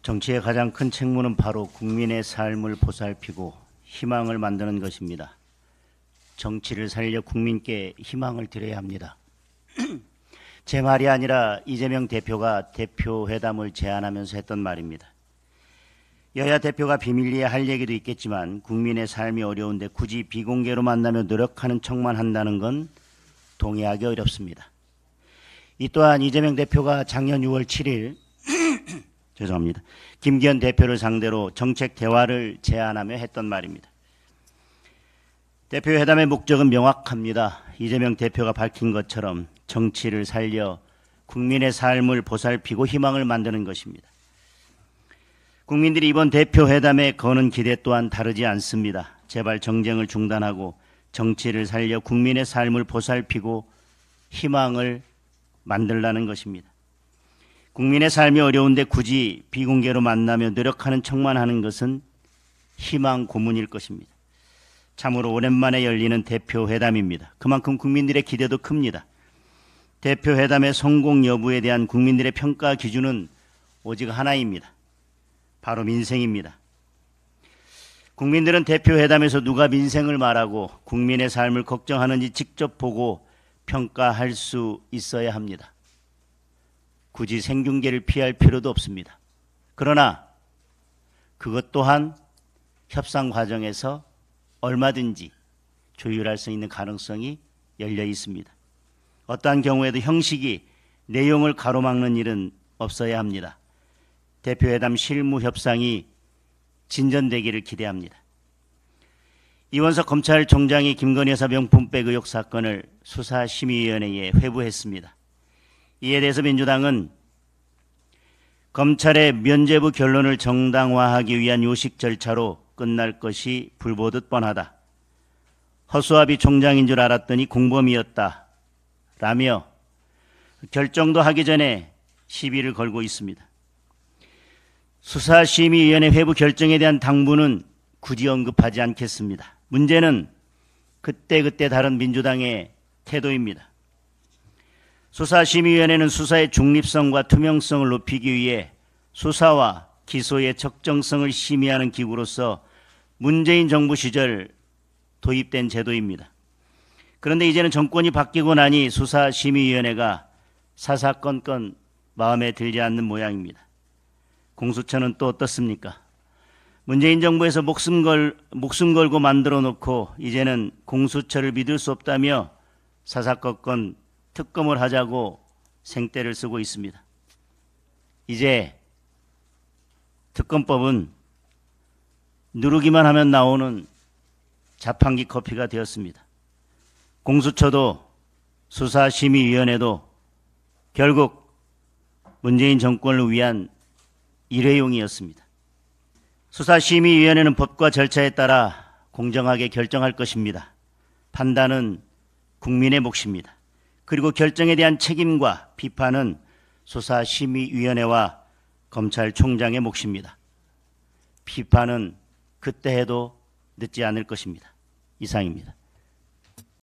정치의 가장 큰 책무는 바로 국민의 삶을 보살피고 희망을 만드는 것입니다. 정치를 살려 국민께 희망을 드려야 합니다. 제 말이 아니라 이재명 대표가 대표회담을 제안하면서 했던 말입니다. 여야 대표가 비밀리에 할 얘기도 있겠지만 국민의 삶이 어려운데 굳이 비공개로 만나며 노력하는 척만 한다는 건 동의하기 어렵습니다. 이 또한 이재명 대표가 작년 6월 7일 죄송합니다. 김기현 대표를 상대로 정책 대화를 제안하며 했던 말입니다. 대표회담의 목적은 명확합니다. 이재명 대표가 밝힌 것처럼 정치를 살려 국민의 삶을 보살피고 희망을 만드는 것입니다. 국민들이 이번 대표회담에 거는 기대 또한 다르지 않습니다. 제발 정쟁을 중단하고 정치를 살려 국민의 삶을 보살피고 희망을 만들라는 것입니다. 국민의 삶이 어려운데 굳이 비공개로 만나며 노력하는 척만 하는 것은 희망 고문일 것입니다. 참으로 오랜만에 열리는 대표회담입니다. 그만큼 국민들의 기대도 큽니다. 대표회담의 성공 여부에 대한 국민들의 평가 기준은 오직 하나입니다. 바로 민생입니다. 국민들은 대표회담에서 누가 민생을 말하고 국민의 삶을 걱정하는지 직접 보고 평가할 수 있어야 합니다. 굳이 생중계를 피할 필요도 없습니다. 그러나 그것 또한 협상 과정에서 얼마든지 조율할 수 있는 가능성이 열려 있습니다. 어떠한 경우에도 형식이 내용을 가로막는 일은 없어야 합니다. 대표회담 실무 협상이 진전되기를 기대합니다. 이원석 검찰총장이 김건희 여사 명품백 의혹 사건을 수사심의위원회에 회부했습니다. 이에 대해서 민주당은 검찰의 면죄부 결론을 정당화하기 위한 요식 절차로 끝날 것이 불보듯 뻔하다. 허수아비 총장인 줄 알았더니 공범이었다. 라며 결정도 하기 전에 시비를 걸고 있습니다. 수사심의위원회 회부 결정에 대한 당부는 굳이 언급하지 않겠습니다. 문제는 그때그때 다른 민주당의 태도입니다. 수사심의위원회는 수사의 중립성과 투명성을 높이기 위해 수사와 기소의 적정성을 심의하는 기구로서 문재인 정부 시절 도입된 제도입니다. 그런데 이제는 정권이 바뀌고 나니 수사심의위원회가 사사건건 마음에 들지 않는 모양입니다. 공수처는 또 어떻습니까? 문재인 정부에서 목숨 걸고 만들어 놓고 이제는 공수처를 믿을 수 없다며 사사건건 특검을 하자고 생떼를 쓰고 있습니다. 이제 특검법은 누르기만 하면 나오는 자판기 커피가 되었습니다. 공수처도 수사심의위원회도 결국 문재인 정권을 위한 일회용이었습니다. 수사심의위원회는 법과 절차에 따라 공정하게 결정할 것입니다. 판단은 국민의 몫입니다. 그리고 결정에 대한 책임과 비판은 수사심의위원회와 검찰총장의 몫입니다. 비판은 그때 해도 늦지 않을 것입니다. 이상입니다.